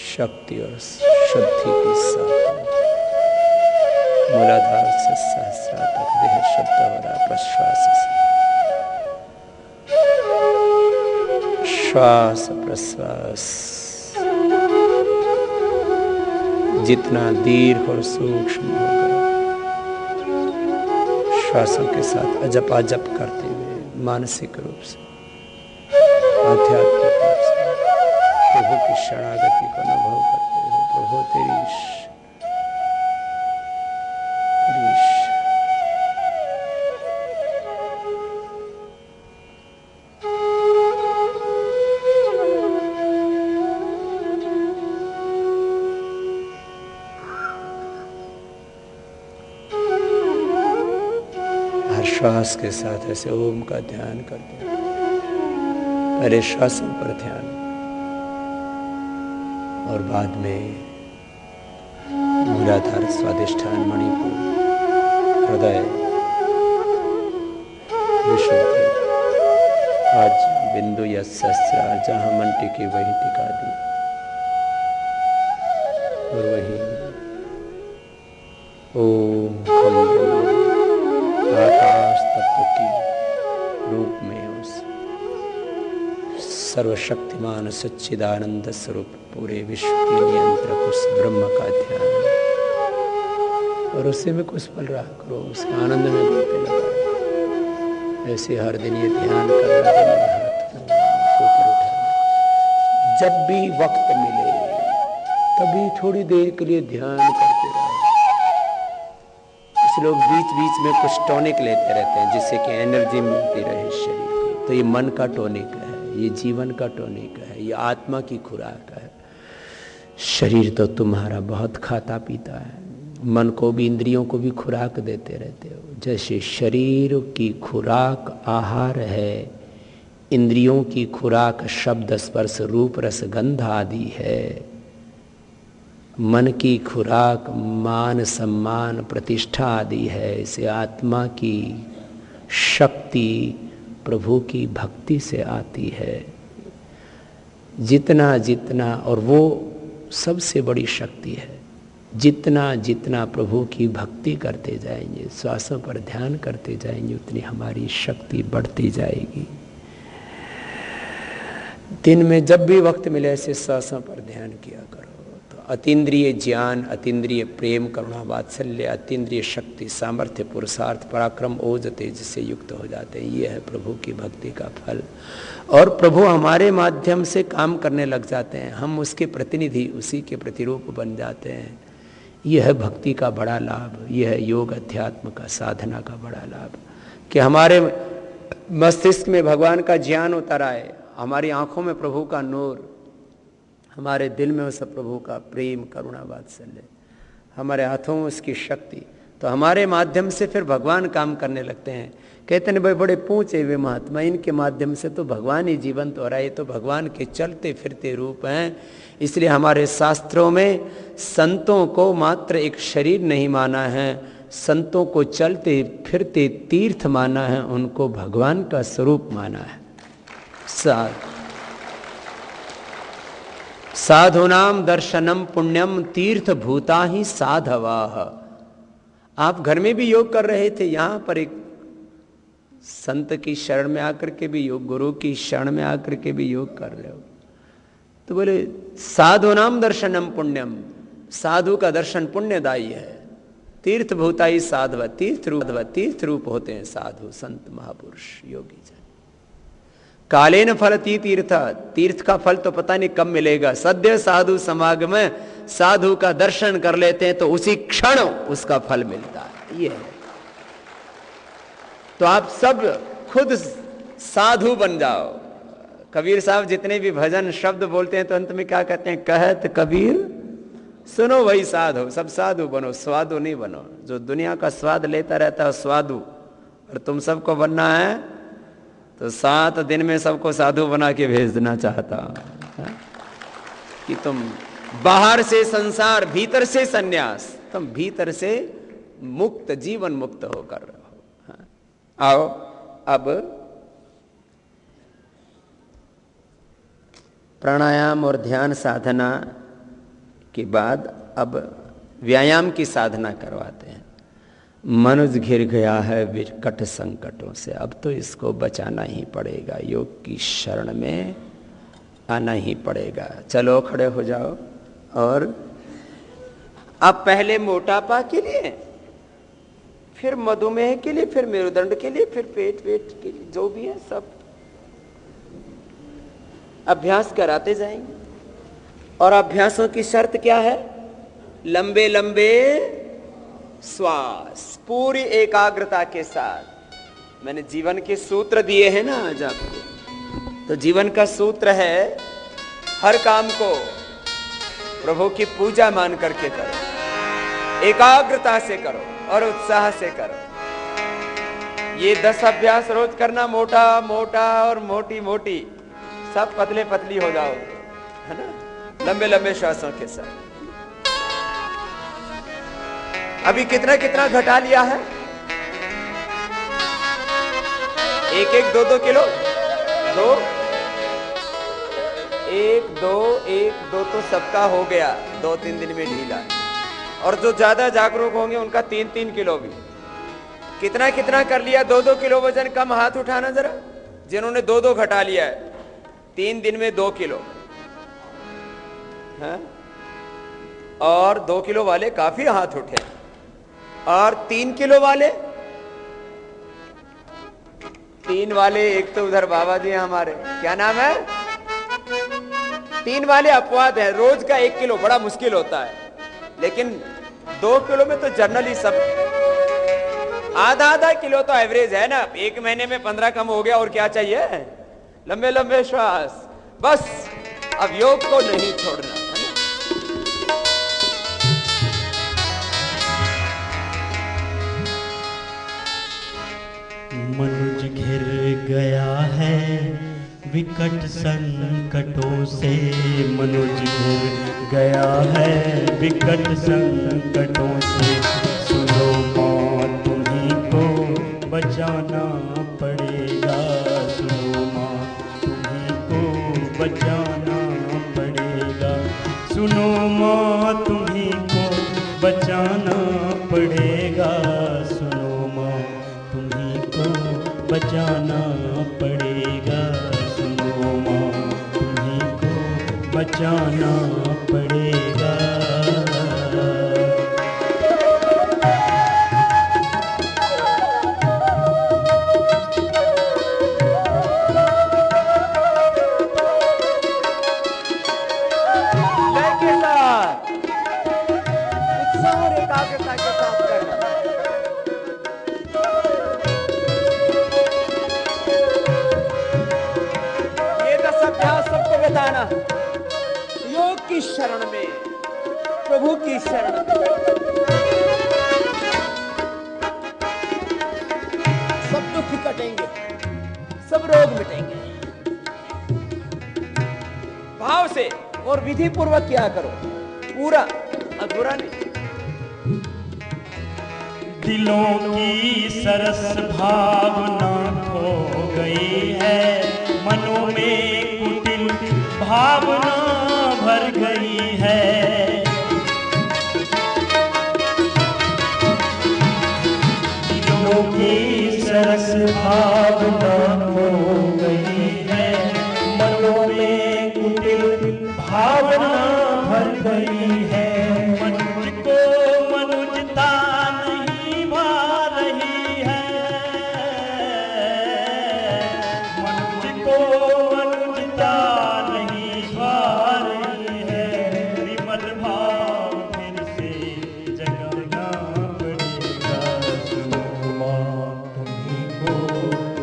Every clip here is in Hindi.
शक्ति और शुद्धि की साधना। मूलाधार से सहस्रार तक देह शुद्ध हो रहा प्रश्वास से। श्वास प्रश्वास जितना दीर्घ और सूक्ष्म होगा, श्वासों के साथ अजप अजप करते हुए मानसिक रूप से, आध्यात्मिक रूप से प्रभु की शरणागति को अनुभव करते हुए, प्रभु तेरी श्वास के साथ ऐसे ओम का ध्यान करते हैं। पहले श्वासों पर ध्यान और बाद में मूलाधार, स्वादिष्ठान, मणिपुर, हृदय, विशुद्धि। आज बिंदु या सहस्रार जहां मन टिके वहीं टिका दी और वहीं ओम खम आकाश तत्व की रूप में उस सर्वशक्तिमान सच्चिदानंद स्वरूप पूरे विश्व के नियंत्रक उस ब्रह्म का ध्यान, और उसी में कुछ पल रहा करो, उस आनंद में गोते लगा। ऐसे हर दिन ये ध्यान करना, हाथ ऊपर उठाना। जब भी वक्त मिले तभी थोड़ी देर के लिए ध्यान करते रहो। कुछ लोग बीच बीच में कुछ टॉनिक लेते रहते हैं जिससे कि एनर्जी मिलती रहे शरीर को। तो ये मन का टॉनिक है, ये जीवन का टॉनिक है, ये आत्मा की खुराक है। शरीर तो तुम्हारा बहुत खाता पीता है, मन को भी इंद्रियों को भी खुराक देते रहते हो। जैसे शरीर की खुराक आहार है, इंद्रियों की खुराक शब्द स्पर्श रूप रस गंध आदि है, मन की खुराक मान सम्मान प्रतिष्ठा आदि है, इसे आत्मा की शक्ति प्रभु की भक्ति से आती है। जितना जितना, और वो सबसे बड़ी शक्ति है, जितना जितना प्रभु की भक्ति करते जाएंगे, श्वासों पर ध्यान करते जाएंगे, उतनी हमारी शक्ति बढ़ती जाएगी। दिन में जब भी वक्त मिले ऐसे श्वासों पर ध्यान किया करो। अतीन्द्रिय ज्ञान, अतीन्द्रिय प्रेम, करुणा, वात्सल्य, अतीन्द्रिय शक्ति, सामर्थ्य, पुरुषार्थ, पराक्रम, ओज, तेज से युक्त हो जाते हैं। ये है प्रभु की भक्ति का फल। और प्रभु हमारे माध्यम से काम करने लग जाते हैं, हम उसके प्रतिनिधि, उसी के प्रतिरूप बन जाते हैं। यह है भक्ति का बड़ा लाभ, यह है योग अध्यात्म का, साधना का बड़ा लाभ, कि हमारे मस्तिष्क में भगवान का ज्ञान उतर आए, हमारी आंखों में प्रभु का नूर, हमारे दिल में उस प्रभु का प्रेम, करुणा, वात्सल्य, हमारे हाथों में उसकी शक्ति। तो हमारे माध्यम से फिर भगवान काम करने लगते हैं। कहते हैं भाई बड़े पूछे हुए महात्मा, इनके माध्यम से तो भगवान ही जीवंत हो रहा है, ये तो भगवान के चलते फिरते रूप हैं। इसलिए हमारे शास्त्रों में संतों को मात्र एक शरीर नहीं माना है, संतों को चलते फिरते तीर्थ माना है, उनको भगवान का स्वरूप माना है। साधुनाम दर्शनम पुण्यम तीर्थ भूता ही साधवाह। आप घर में भी योग कर रहे थे, यहां पर एक संत की शरण में आकर के भी योग, गुरु की शरण में आकर के भी योग कर रहे हो। तो बोले साधुनाम दर्शनम पुण्यम, साधु का दर्शन पुण्यदायी है। तीर्थ भूता ही साधव, तीर्थ रूप होते हैं साधु, संत, महापुरुष, योगी जन। कालेन फलती तीर्थ, तीर्थ का फल तो पता नहीं कब मिलेगा। सद्य साधु समागम, साधु का दर्शन कर लेते हैं तो उसी क्षण उसका फल मिलता है। ये है। तो आप सब खुद साधु बन जाओ। कबीर साहब जितने भी भजन शब्द बोलते हैं तो अंत में क्या कहते हैं? कहत कबीर सुनो वही साधु। सब साधु बनो, स्वादु नहीं बनो। जो दुनिया का स्वाद लेता रहता है स्वादु, और तुम सबको बनना है तो 7 दिन में सबको साधु बना के भेज देना चाहता है कि तुम बाहर से संसार, भीतर से सन्यास, तुम भीतर से मुक्त, जीवन मुक्त होकर रहो। आओ अब प्राणायाम और ध्यान साधना के बाद अब व्यायाम की साधना करवाते हैं। मनुष्य घिर गया है विकट संकटों से, अब तो इसको बचाना ही पड़ेगा, योग की शरण में आना ही पड़ेगा। चलो खड़े हो जाओ। और अब पहले मोटापा के लिए, फिर मधुमेह के लिए, फिर मेरुदंड के लिए, फिर पेट के लिए, जो भी है सब अभ्यास कराते जाएंगे। और अभ्यासों की शर्त क्या है? लंबे लंबे श्वास, पूरी एकाग्रता के साथ। मैंने जीवन के सूत्र दिए हैं ना आज आपको, तो जीवन का सूत्र है हर काम को प्रभु की पूजा मान करके करो, एकाग्रता से करो और उत्साह से करो। ये 10 अभ्यास रोज करना, मोटा मोटा और मोटी मोटी, सब पतले पतली हो जाओगे, है ना, लंबे लंबे श्वासों के साथ। अभी कितना कितना घटा लिया है? 1-1, 2-2 किलो, 2, 1, 2 तो सबका हो गया 2-3 दिन में ढीला। और जो ज्यादा जागरूक होंगे उनका 3-3 किलो भी। कितना कितना कर लिया? 2-2 किलो वजन कम, हाथ उठाना जरा, जिन्होंने 2-2 घटा लिया है 3 दिन में 2 किलो है? और 2 किलो वाले काफी हाथ उठे। और 3 किलो वाले, 3 वाले, एक तो उधर बाबा जी हैं हमारे, क्या नाम है, 3 वाले अपवाद है। रोज का 1 किलो बड़ा मुश्किल होता है, लेकिन 2 किलो में तो जनरली सब, आधा किलो तो एवरेज है ना। 1 महीने में 15 कम हो गया, और क्या चाहिए? लंबे लंबे श्वास, बस। अब योग को नहीं छोड़ना, है ना। मनुज घिर गया है विकट संकटों से, मनुज घिर गया है विकट संकटों से। सुनो माँ तुम्हीं को बचाना पड़ेगा, सुनो माँ तुम्हीं को बचाना पड़ेगा, सुनो माँ तुम्हीं को बचाना पड़ेगा, सुनो माँ तुम्हीं को बचाना पड़ेगा, सुनो माँ तुम्हीं को बचाना पड़ेगा। योग की शरण में, प्रभु की शरण में सब दुख कटेंगे, सब रोग मिटेंगे। भाव से और विधि पूर्वक क्या करो, पूरा अधूरा नहीं। दिलों की सरस भावना खो गई है, मनों में कुटिल भावना भर गई है। दिलों की सरस भावना खो गई है, मनों में कुटिल भावना भर गई है। मनुज को मनुजता नहीं भा रही है, मनुज को मनुजता नहीं भा रही है। विमल भाव फिर से जगाना पड़ेगा, सुनो माँ तुम्हीं को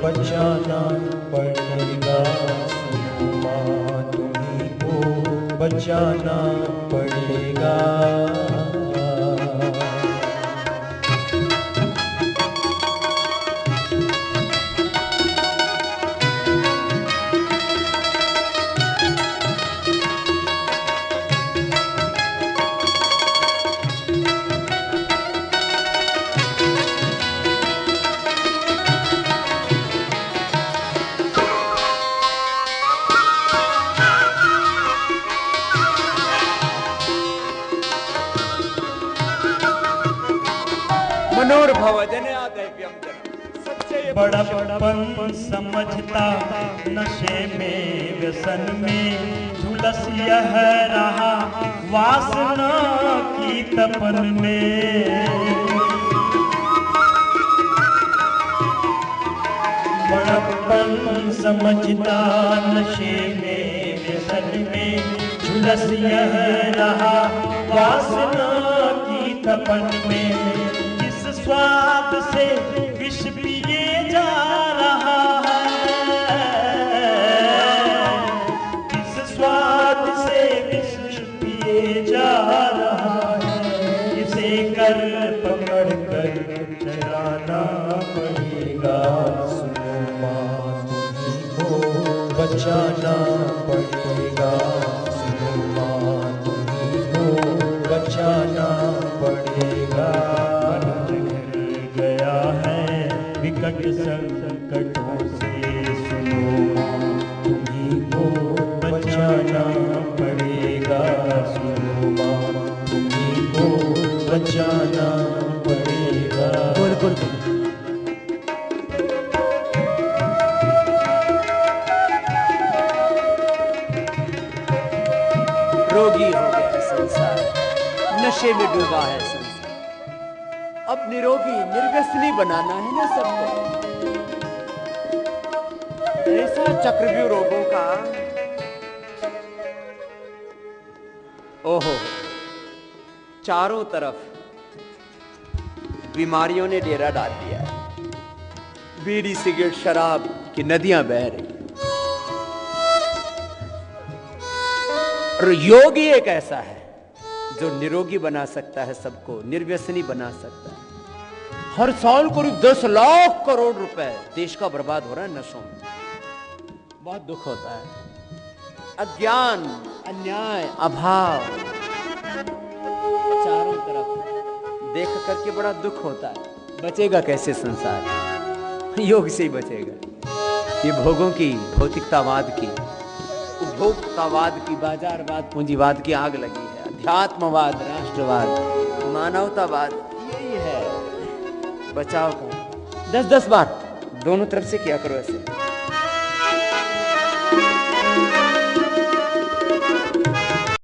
बचाना पड़ेगा, सुनो माँ तुम्हीं को बचाना पड़ेगा। मनोरभव जनयादैव्यम जनम। सच्चे बड़प्पन समझता नशे में व्यसन में झुलस यह रहा वासना की तपन में। बड़प्पन समझता नशे में व्यसन में झुलस यह रहा वासना की तपन में। इस स्वाद से विष पिए जा रहा है, इस स्वाद से विष पिए जा रहा है। इसे कर पकड़ कर चलाना पड़ेगा, सुनो माँ तुम्हीं को बचाना पड़ेगा, सुनो माँ तुम्हीं को बचाना पड़ेगा। गया है विकट संकटों से, सुनो माँ तुम्हीं को बचाना पड़ेगा, सुनो माँ तुम्हीं को बचाना पड़ेगा। बिल्कुल रोगी हो गया संसार, नशे में डूबा है संसार। अब निरोगी निर्व्यसनी बनाना है ना सबको। ऐसा चक्रव्यूह रोगों का, ओहो, चारों तरफ बीमारियों ने डेरा डाल दिया है। बीड़ी सिगरेट शराब की नदियां बह रही। और योगी एक ऐसा है जो निरोगी बना सकता है सबको, निर्व्यसनी बना सकता है। हर साल करीब 10 लाख करोड़ रुपए देश का बर्बाद हो रहा है नशों में। बहुत दुख होता है। अज्ञान, अन्याय, अभाव चारों तरफ देख करके बड़ा दुख होता है। बचेगा कैसे संसार? योग से ही बचेगा। ये भोगों की, भौतिकतावाद की, उपभोक्तावाद की, बाजारवाद, पूंजीवाद की आग लगी है। अध्यात्मवाद, राष्ट्रवाद, मानवतावाद, यही है बचाव का। 10-10 बार दोनों तरफ से किया करो ऐसे।